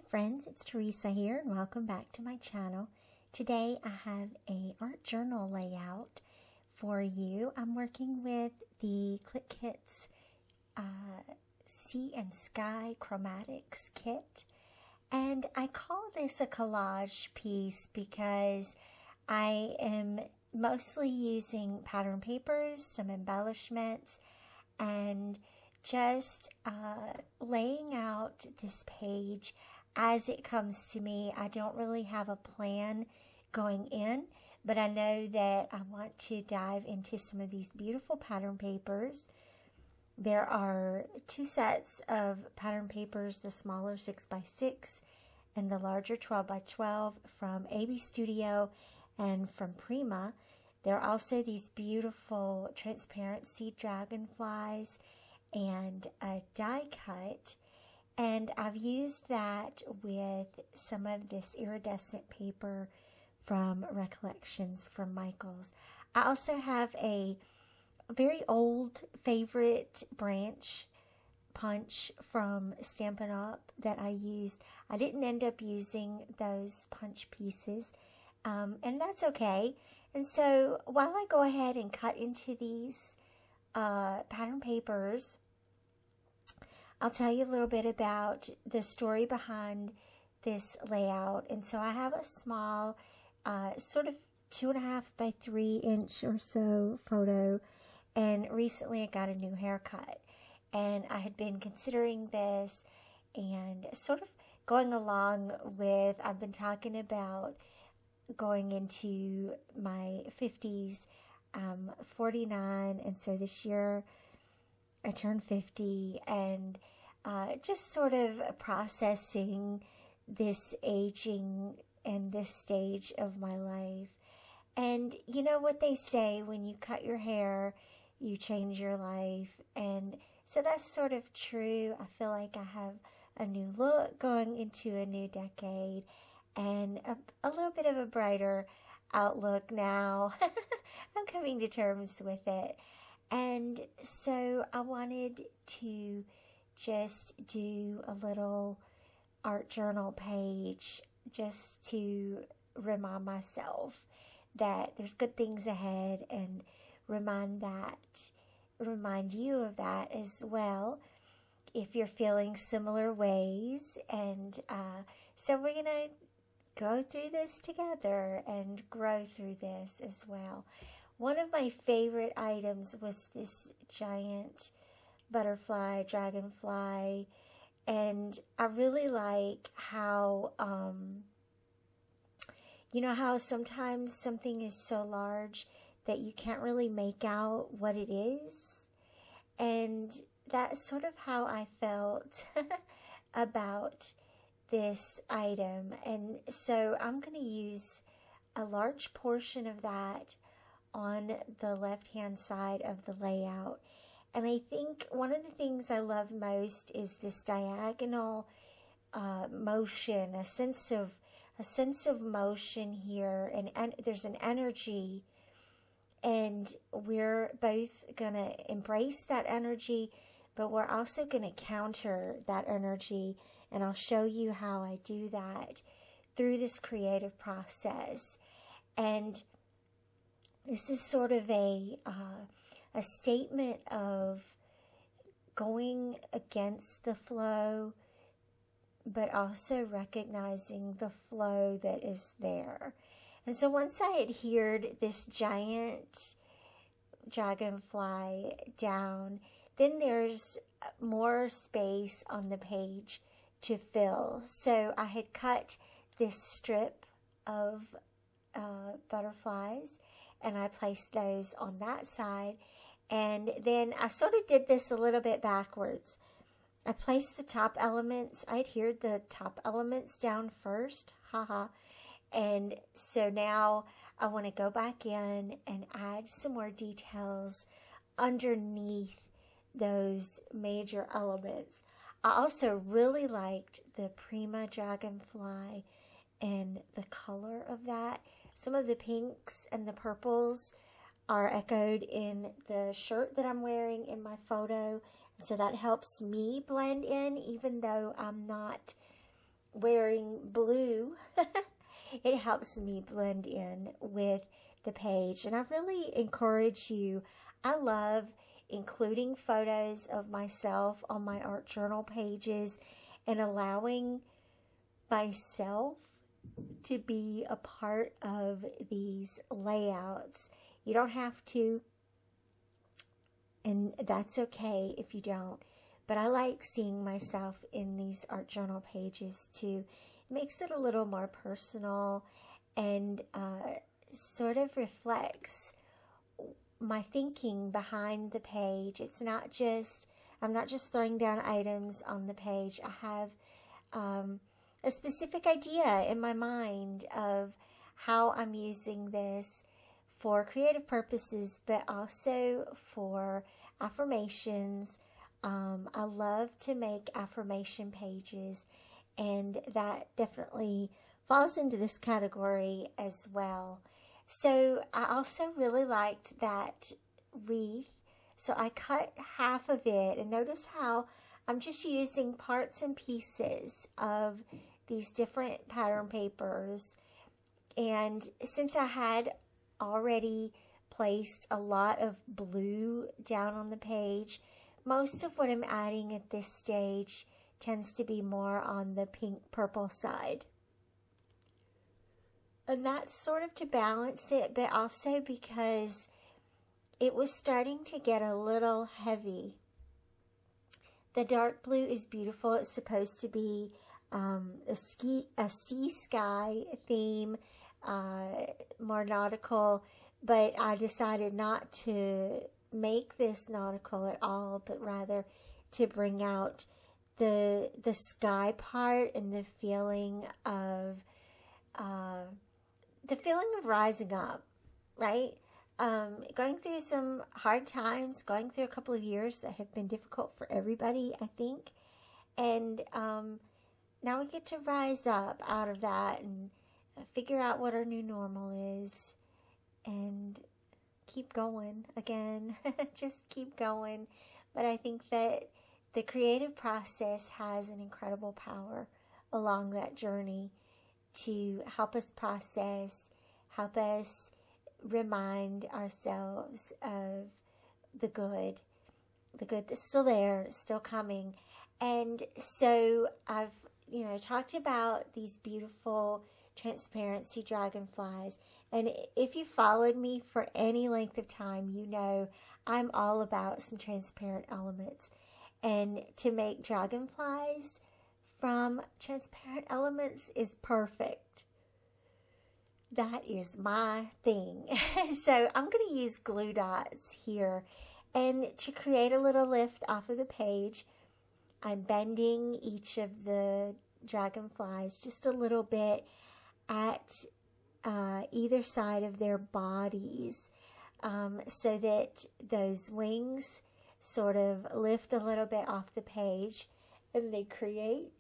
friends, it's Theresa here and welcome back to my channel. Today I have a art journal layout for you. I'm working with the Clique Sea and Sky Chromatics kit, and I call this a collage piece because I am mostly using pattern papers, some embellishments, and just laying out this page as it comes to me. I don't really have a plan going in, but I know that I want to dive into some of these beautiful pattern papers. There are two sets of pattern papers, the smaller 6x6 and the larger 12x12 from AB Studio and from Prima. There are also these beautiful transparent seed dragonflies and a die cut, and I've used that with some of this iridescent paper from Recollections from Michaels. I also have a very old favorite branch punch from Stampin' Up! That I used. I didn't end up using those punch pieces, and that's okay. And so while I go ahead and cut into these pattern papers, I'll tell you a little bit about the story behind this layout. And so I have a small, sort of 2.5 by 3 inch or so photo. And recently I got a new haircut. And I had been considering this and sort of going along with, I've been talking about going into my 50s, 49. And so this year I turned 50, and just sort of processing this aging and this stage of my life. And you know what they say, when you cut your hair, you change your life. And so that's sort of true. I feel like I have a new look going into a new decade and a little bit of a brighter outlook now. I'm coming to terms with it. And so I wanted to just do a little art journal page just to remind myself that there's good things ahead, and remind you of that as well if you're feeling similar ways. And so we're going to go through this together and grow through this as well. One of my favorite items was this giant butterfly, dragonfly, and I really like how, you know how sometimes something is so large that you can't really make out what it is? And that's sort of how I felt about this item. And so I'm going to use a large portion of that on the left-hand side of the layout. And I think one of the things I love most is this diagonal motion, a sense of motion here, and there's an energy, and we're both gonna embrace that energy, but we're also gonna counter that energy, and I'll show you how I do that through this creative process. And this is sort of a statement of going against the flow, but also recognizing the flow that is there. And so once I adhered this giant dragonfly down, then there's more space on the page to fill. So I had cut this strip of butterflies, and I placed those on that side. And then I sort of did this a little bit backwards. I placed the top elements, I adhered the top elements down first, haha. And so now I want to go back in and add some more details underneath those major elements. I also really liked the Prima dragonfly and the color of that. Some of the pinks and the purples are echoed in the shirt that I'm wearing in my photo. So that helps me blend in, even though I'm not wearing blue, it helps me blend in with the page. And I really encourage you. I love including photos of myself on my art journal pages and allowing myself to be a part of these layouts. You don't have to, and that's okay if you don't, but I like seeing myself in these art journal pages too. It makes it a little more personal and sort of reflects my thinking behind the page. It's not just, I'm not just throwing down items on the page. I have a specific idea in my mind of how I'm using this for creative purposes, but also for affirmations. I love to make affirmation pages, and that definitely falls into this category as well. So I also really liked that wreath. So I cut half of it, and notice how I'm just using parts and pieces of these different pattern papers. And since I had already placed a lot of blue down on the page, most of what I'm adding at this stage tends to be more on the pink purple side. And that's sort of to balance it, but also because it was starting to get a little heavy. The dark blue is beautiful. It's supposed to be a sea sky theme, more nautical, but I decided not to make this nautical at all, but rather to bring out the sky part and the feeling of rising up, right? Going through some hard times, going through a couple of years that have been difficult for everybody, I think. And now we get to rise up out of that and figure out what our new normal is and keep going again. Just keep going. But I think that the creative process has an incredible power along that journey to help us process, help us remind ourselves of the good that's still there, it's still coming. And so I've, talked about these beautiful transparency dragonflies. And if you followed me for any length of time, you know I'm all about some transparent elements. And to make dragonflies from transparent elements is perfect. That is my thing. So I'm going to use glue dots here. And to create a little lift off of the page, I'm bending each of the dragonflies just a little bit at either side of their bodies, so that those wings sort of lift a little bit off the page, and they create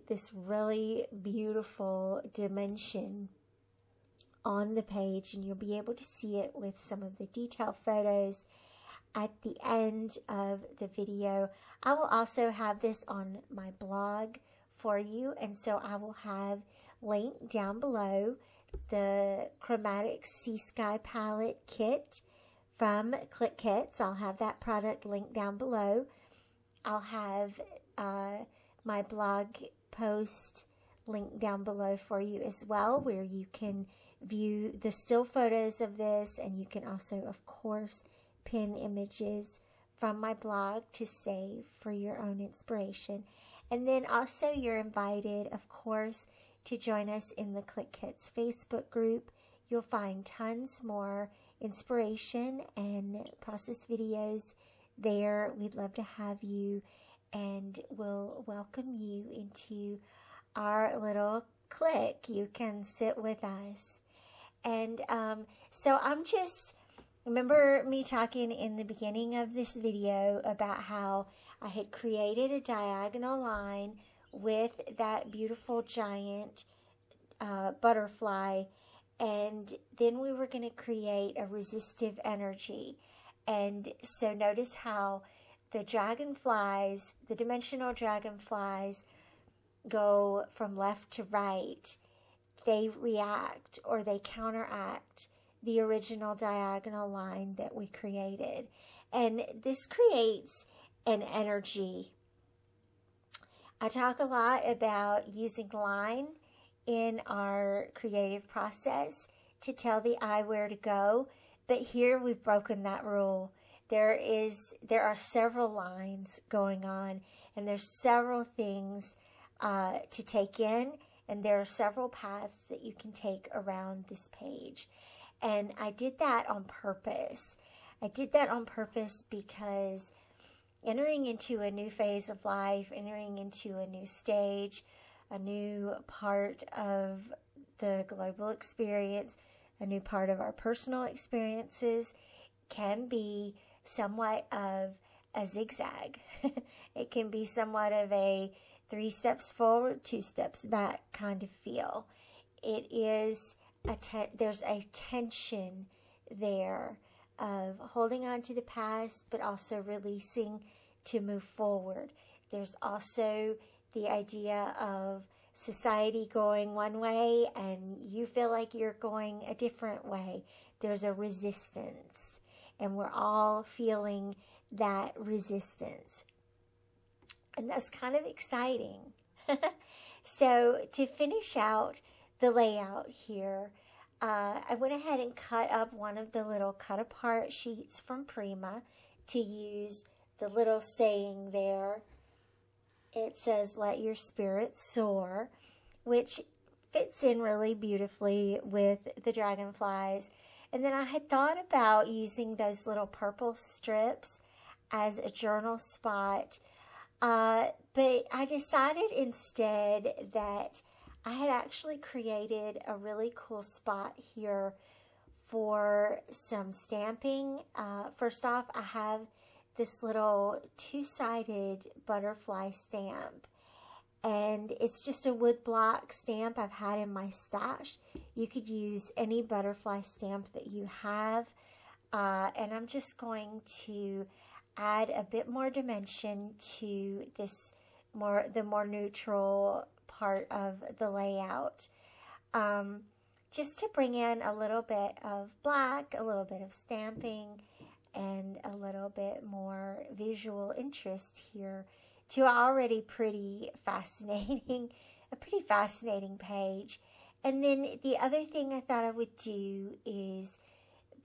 this really beautiful dimension on the page, and you'll be able to see it with some of the detail photos at the end of the video. I will also have this on my blog for you, and so I will have linked down below the Chromatics Sea Sky Palette Kit from Clique. I'll have that product linked down below. I'll have my blog post linked down below for you as well, where you can view the still photos of this, and you can also, of course, pin images from my blog to save for your own inspiration. And then also you're invited, of course, to join us in the Clique Kits Facebook group. You'll find tons more inspiration and process videos there. We'd love to have you, and we'll welcome you into our little clique. You can sit with us. And so remember me talking in the beginning of this video about how I had created a diagonal line with that beautiful giant butterfly, and then we were going to create a resistive energy. And so notice how the dragonflies, the dimensional dragonflies, go from left to right, they react or they counteract the original diagonal line that we created. And this creates an energy. I talk a lot about using line in our creative process to tell the eye where to go, but here we've broken that rule. There are several lines going on, and there's several things to take in, and there are several paths that you can take around this page. And I did that on purpose. I did that on purpose because entering into a new phase of life, entering into a new stage, a new part of the global experience, a new part of our personal experiences, can be somewhat of a zigzag. It can be somewhat of a 3 steps forward, 2 steps back kind of feel. It is there's a tension there of holding on to the past, but also releasing to move forward. There's also the idea of society going one way and you feel like you're going a different way. There's a resistance, and we're all feeling that resistance. And that's kind of exciting. So to finish out the layout here, I went ahead and cut up one of the little cut apart sheets from Prima to use the little saying there. It says, "Let your spirit soar," which fits in really beautifully with the dragonflies. And then I had thought about using those little purple strips as a journal spot, but I decided instead that I had actually created a really cool spot here for some stamping. First off, I have this little 2-sided butterfly stamp, and it's just a wood block stamp I've had in my stash. You could use any butterfly stamp that you have, and I'm just going to add a bit more dimension to this the more neutral part of the layout, just to bring in a little bit of black, a little bit of stamping, and a little bit more visual interest here to already a pretty fascinating page. And then the other thing I thought I would do is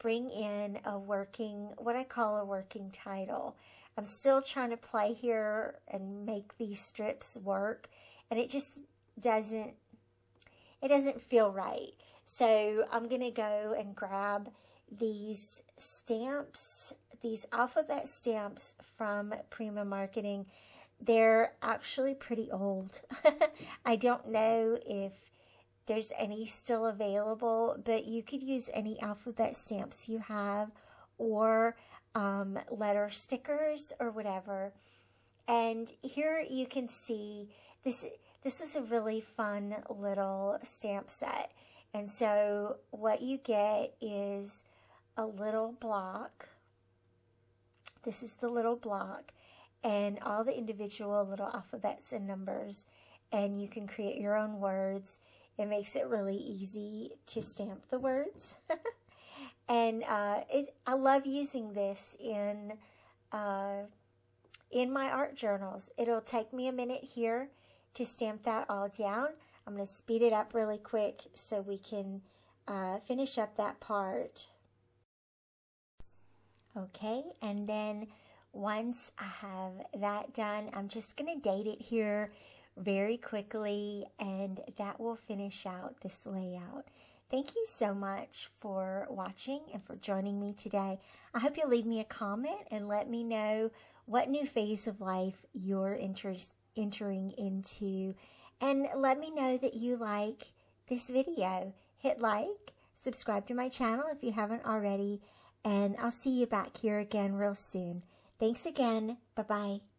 bring in what I call a working title. I'm still trying to play here and make these strips work, and it just doesn't feel right. So I'm going to go and grab these stamps, these alphabet stamps from Prima Marketing. They're actually pretty old. I don't know if there's any still available, but you could use any alphabet stamps you have, or letter stickers or whatever. And here you can see this is a really fun little stamp set. And so what you get is a little block. This is the little block, and all the individual little alphabets and numbers, and you can create your own words. It makes it really easy to stamp the words. And I love using this in my art journals. It'll take me a minute here to stamp that all down. I'm going to speed it up really quick so we can finish up that part. Okay, and then once I have that done, I'm just going to date it here very quickly, and that will finish out this layout. Thank you so much for watching and for joining me today. I hope you'll leave me a comment and let me know what new phase of life you're entering into, and let me know that you like this video. Hit like, subscribe to my channel if you haven't already, and I'll see you back here again real soon. Thanks again. Bye-bye.